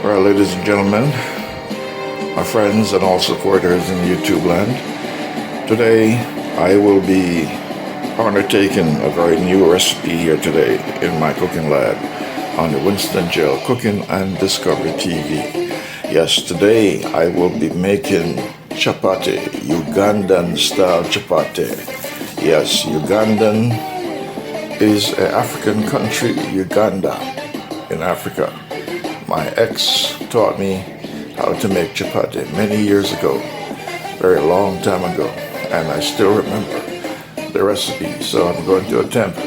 Well, ladies and gentlemen, my friends and all supporters in YouTube land, today I will be undertaking a very new recipe here today in my cooking lab on the Winston GeL Cooking and Discovery TV. Yes, today I will be making chapati, Ugandan-style chapati. Yes, Ugandan is an African country, Uganda in Africa. My ex taught me how to make chapati many years ago, very long time ago, and I still remember the recipe, so I'm going to attempt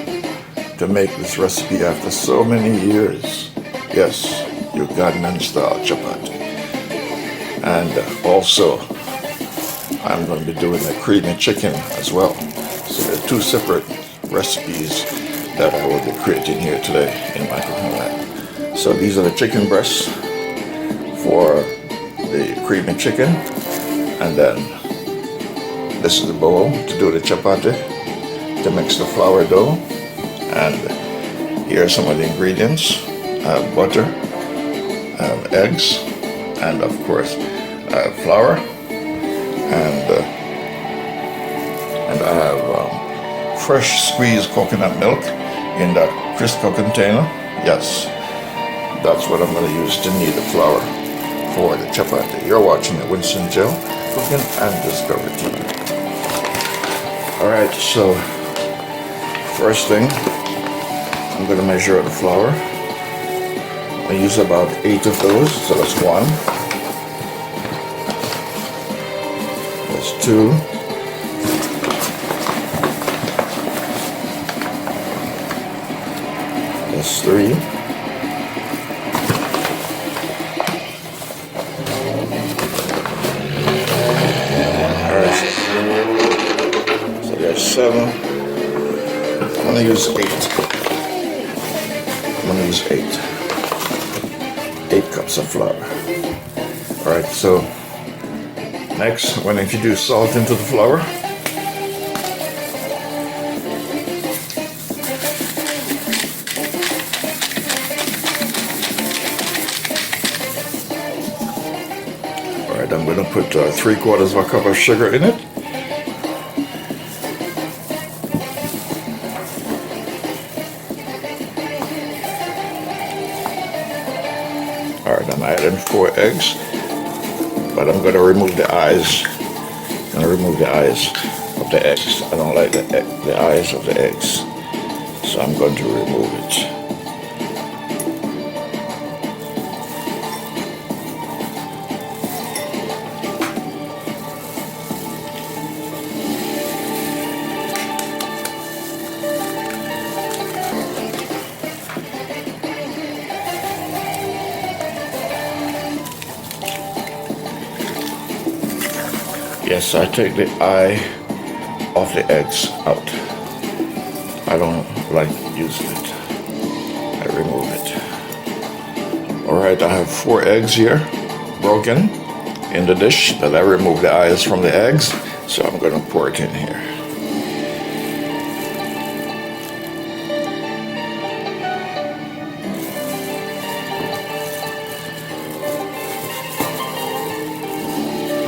to make this recipe after so many years. Yes, Ugandan-style chapati. And also, I'm going to be doing a creamy chicken as well. So there are two separate recipes that I will be creating here today in my cooking lab. So these are the chicken breasts for the creamy chicken, and then this is the bowl to do the chapati, to mix the flour dough. And here are some of the ingredients. I have butter, I have eggs, and of course I have flour, and I have fresh squeezed coconut milk in that Crisco container. Yes, that's what I'm going to use to knead the flour for the chapati. You're watching the Winston GeL Cooking and Discovery TV. Alright, so first thing, I'm going to measure the flour. I use about 8 of those, so that's 1. That's 2. That's 3. So there's 7. I'm going to use 8. I'm going to use 8 cups of flour. Alright, so next I'm going to introduce salt into the flour. Alright, I'm going to put 3/4 of a cup of sugar in it. Alright, I'm adding 4 eggs, but I'm going to remove the eyes. I'm going to remove the eyes of the eggs. I don't like the eyes of the eggs, so I'm going to remove it. Yes, I take the eye of the eggs out. I don't like using it. I remove it. Alright, I have 4 eggs here, broken in the dish that I removed the eyes from the eggs, so I'm going to pour it in here.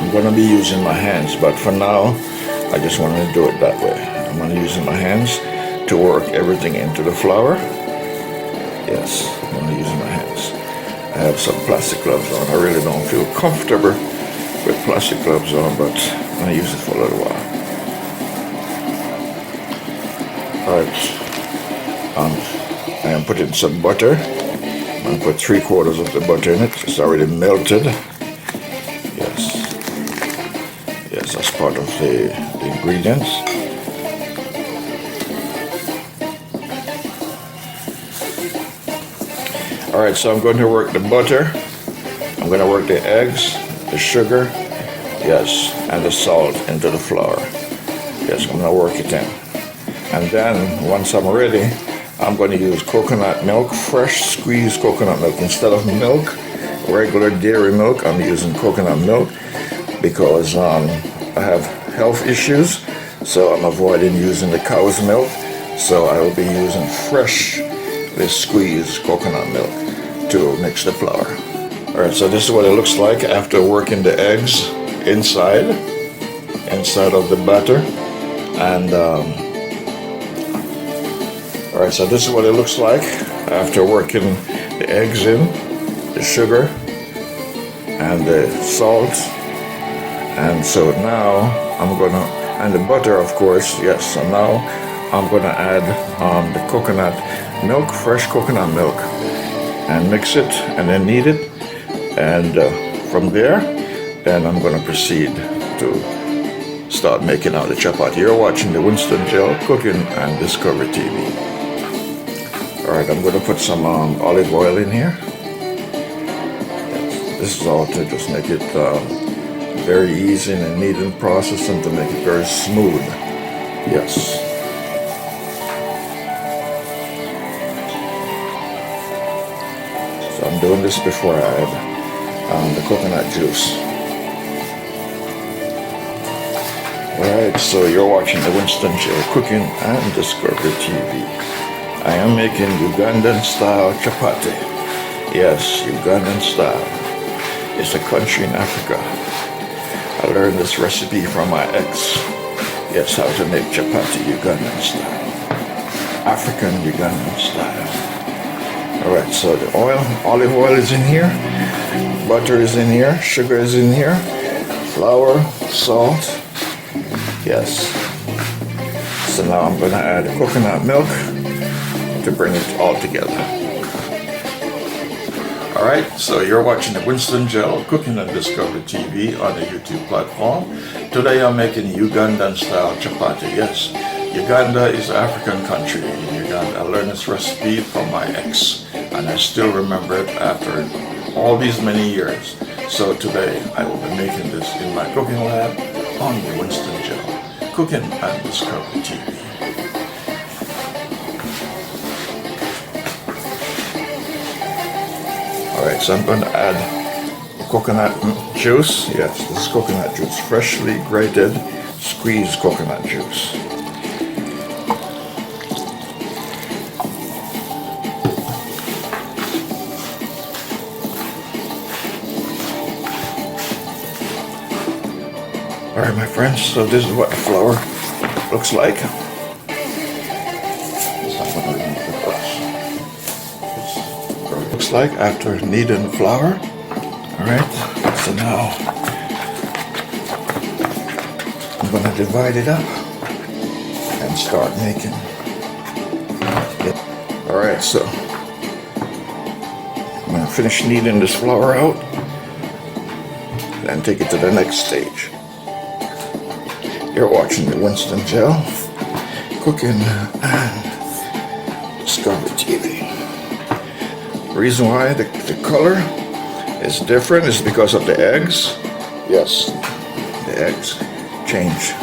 I'm going to be using my hands, but for now I just want to do it that way. I'm going to use my hands to work everything into the flour. Yes, I'm going to use my hands. I have some plastic gloves on. I really don't feel comfortable with plastic gloves on, but I'm going to use it for a little while. Alright, I am putting some butter. I'm going to put 3/4 of the butter in it. It's already melted. Yes, that's part of the ingredients. Alright, so I'm going to work the butter. I'm going to work the eggs, the sugar, yes, and the salt into the flour. Yes, I'm going to work it in. And then, once I'm ready, I'm going to use coconut milk, fresh squeezed coconut milk. Instead of milk, regular dairy milk, I'm using coconut milk because I have health issues, so I'm avoiding using the cow's milk. So I will be using freshly squeezed coconut milk to mix the flour. Alright, so this is what it looks like after working the eggs inside of the batter. And alright, so this is what it looks like after working the eggs in, the sugar and the salt. And so now I'm gonna, and the butter of course, yes, so now I'm gonna add the coconut milk, fresh coconut milk, and mix it and then knead it. And from there, then I'm gonna proceed to start making out the chapati. You're watching the Winston GeL Cooking and Discovery TV. Alright, I'm gonna put some olive oil in here. This is all to just make it very easy in the kneading process and to make it very smooth. Yes. So I'm doing this before I add the coconut juice. Alright, so you're watching the Winston GeL Cooking and Discovery TV. I am making Ugandan-style chapati. Yes, Ugandan-style. It's a country in Africa. I learned this recipe from my ex. Yes, how to make chapati Ugandan style. African Ugandan style. Alright, so the olive oil is in here, butter is in here, sugar is in here, flour, salt. Yes. So now I'm going to add coconut milk to bring it all together. Alright, so you're watching the Winston GeL Cooking and Discovery TV on the YouTube platform. Today I'm making Ugandan-style chapati. Yes, Uganda is an African country in Uganda. I learned this recipe from my ex, and I still remember it after all these many years. So today I will be making this in my cooking lab on the Winston GeL Cooking and Discovery TV. Alright, so I'm going to add coconut juice. Yes, this is coconut juice, freshly grated, squeezed coconut juice. Alright, my friends, so this is what the flour looks like. Looks like after kneading the flour. Alright, so now I'm going to divide it up and start making it. Alright, so I'm going to finish kneading this flour out and take it to the next stage. You're watching the Winston GeL Cooking and Discovery TV. The reason why the color is different is because of the eggs. Yes, the eggs change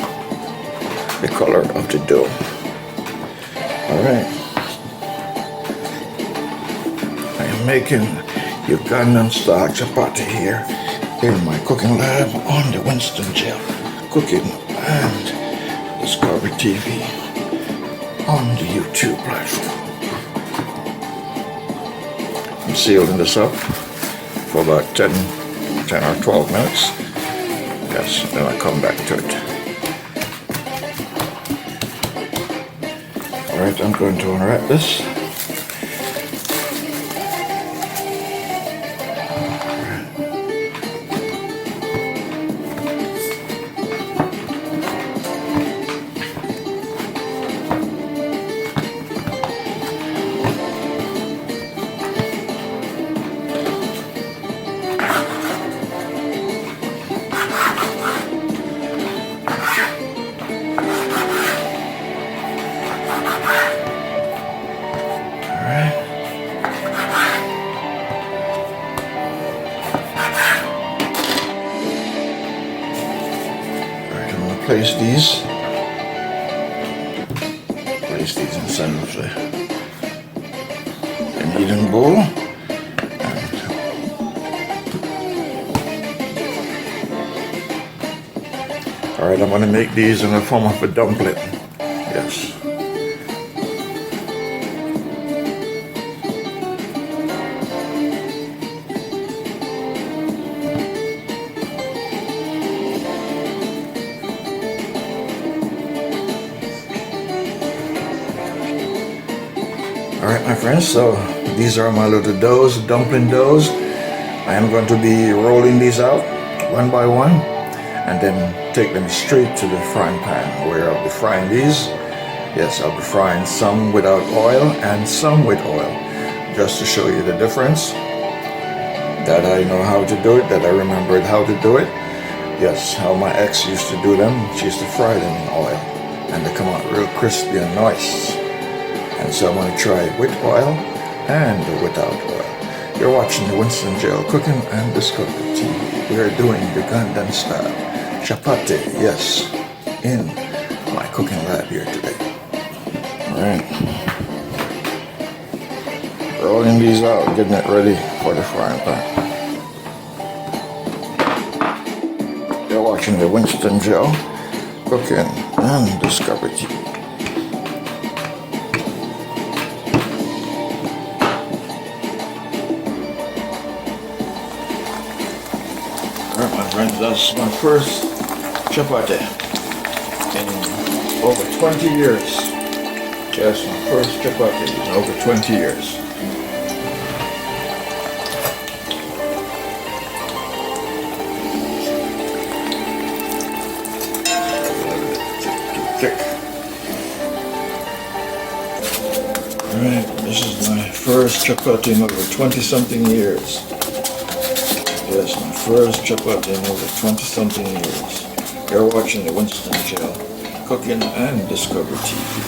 the color of the dough. Alright. I am making Ugandan-style chapati here in my cooking lab on the Winston GeL Cooking and Discovery TV on the YouTube platform. I'm sealing this up for about 10 or 12 minutes. Yes, then I come back to it. Alright, I'm going to unwrap this. Place these inside of the kneading bowl. Alright, I'm going to make these in the form of a dumpling. Yes. Alright, my friends, so these are my little doughs, dumpling doughs. I am going to be rolling these out one by one and then take them straight to the frying pan where I'll be frying these. Yes, I'll be frying some without oil and some with oil, just to show you the difference, that I know how to do it, that I remembered how to do it. Yes, how my ex used to do them. She used to fry them in oil and they come out real crispy and nice. And so I'm going to try it with oil and without oil. You're watching the Winston GeL Cooking and Discovery TV. We are doing Ugandan-style chapati, yes, in my cooking lab here today. Alright. Rolling these out, getting it ready for the frying pan. You're watching the Winston GeL Cooking and Discovery TV. Alright, my friends, that's my first chapati in over 20 years. Yes, my first chapati in over 20 years. Thick. Alright, this is my first chapati in over 20-something years. Yes, my first chapati in over 20-something years. You're watching the Winston GeL Cooking and Discovery TV.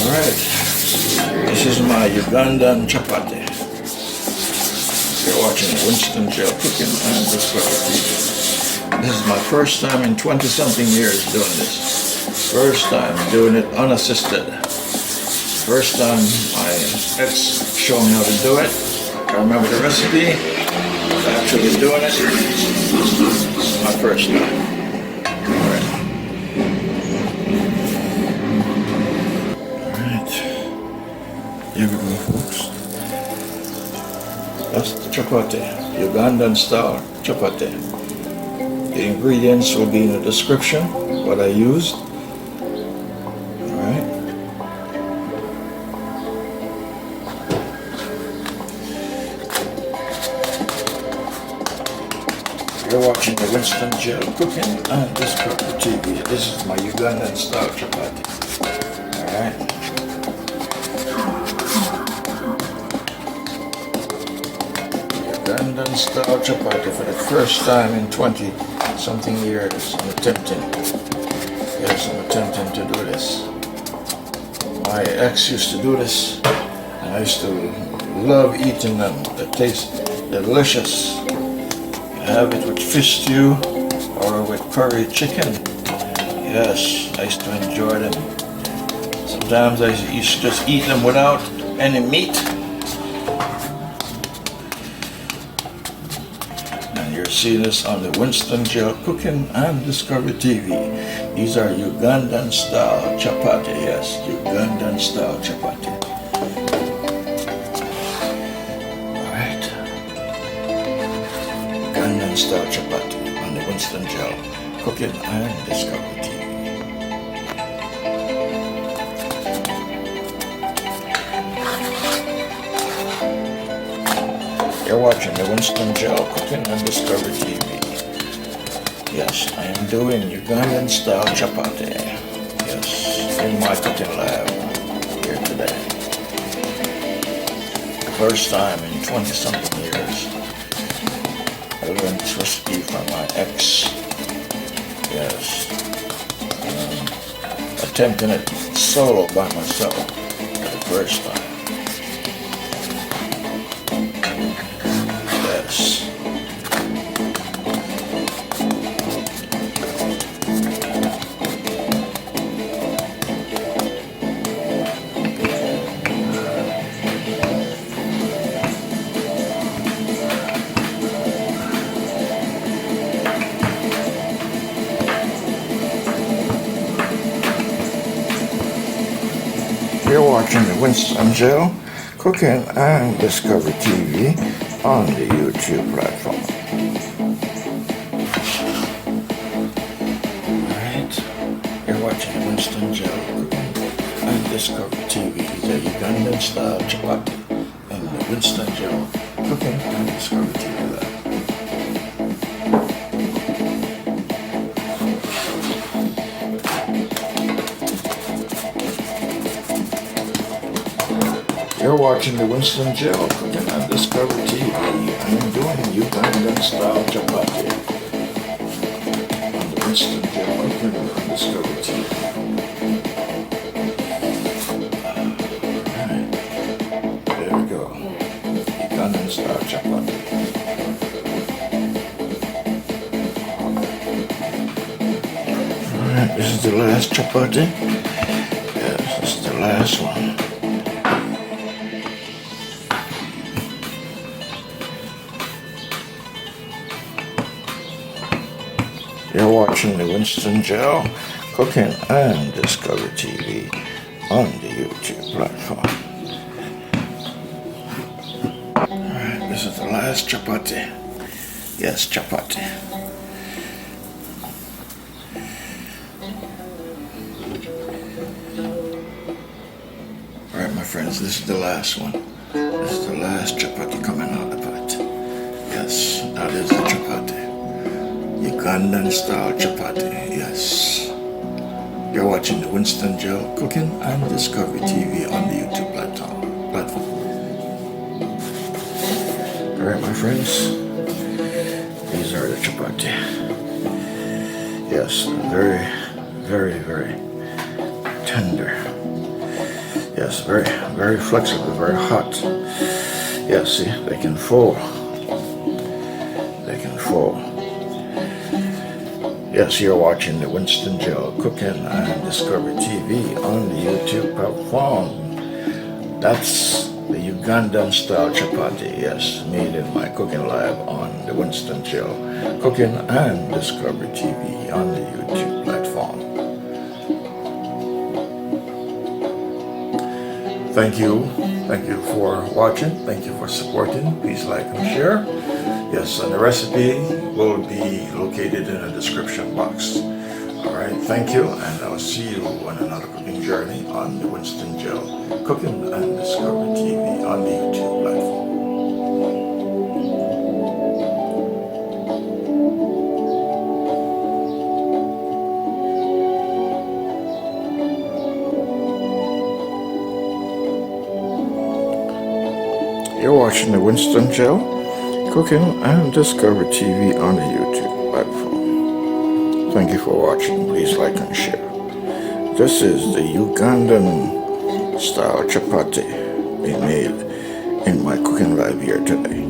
Alright, this is my Ugandan Chapati. You're watching the Winston GeL Cooking and Discovery TV. This is my first time in 20-something years doing this. First time doing it unassisted. First time my ex showed me how to do it. I remember the recipe, but actually doing it, this is my first time. Alright. Alright. Here we go, folks. That's the chapati, Ugandan-style chapati. The ingredients will be in the description, what I used. Alright. You're watching the Winston GeL Cooking and Discovery TV. This is my Ugandan-style chapati. Alright. Ugandan-style chapati for the first time in 20-something years. I'm attempting to do this. My ex used to do this, and I used to love eating them. They taste delicious. You have it with fish stew or with curry chicken. Yes, I used to enjoy them. Sometimes I used to just eat them without any meat. You're seeing this on the Winston GeL Cooking and Discovery TV. These are Ugandan-style chapati. Yes, Ugandan-style chapati. Alright. Ugandan-style chapati on the Winston GeL Cooking and Discovery TV. You're watching the Winston GeL Cooking and Discovery TV. Yes, I am doing Ugandan-style chapati. Yes, in my cooking lab here today. First time in 20-something years. I learned this recipe from my ex. Yes. Attempting it solo by myself for the first time. Yes. You're watching the Winston GeL Cooking and Discovery TV on the YouTube platform. Alright, you're Discovery TV, the Ugandan-style chapati, and the Winston GeL cooking on Discovery TV. You're watching the Winston GeL cooking on Discovery TV. I'm doing Ugandan-style chapati on the Winston GeL cooking on Discovery TV. Alright, there we go. Ugandan-style chapati. Alright, this is the last chapati. Yes, this is the last one. You're watching the Winston GeL cooking and Discovery TV on the YouTube platform. Alright, this is the last chapati. Yes, chapati. Alright, my friends, this is the last one. This is the last chapati coming out of the pot. Yes, that is the chapati. Ugandan-style chapati, yes. You're watching the Winston GeL cooking and Discovery TV on the YouTube platform. Alright, my friends, these are the chapati. Yes, very, very, very tender. Yes, very, very flexible, very hot. Yes, see, they can fold. They can fold. Yes, you're watching the Winston GeL cooking and Discovery TV on the YouTube platform. That's the Ugandan-style chapati, yes, made in my cooking lab on the Winston GeL cooking and Discovery TV on the YouTube platform. Thank you for watching. Thank you for supporting. Please like and share. Yes, and the recipe will be located in the description box. Alright, thank you, and I'll see you on another cooking journey on the Winston GeL cooking and Discovery TV on the YouTube platform. You're watching the Winston GeL cooking and Discovery TV on the YouTube platform. Thank you for watching. Please like and share. This is the Ugandan style chapati being made in my cooking lab here today.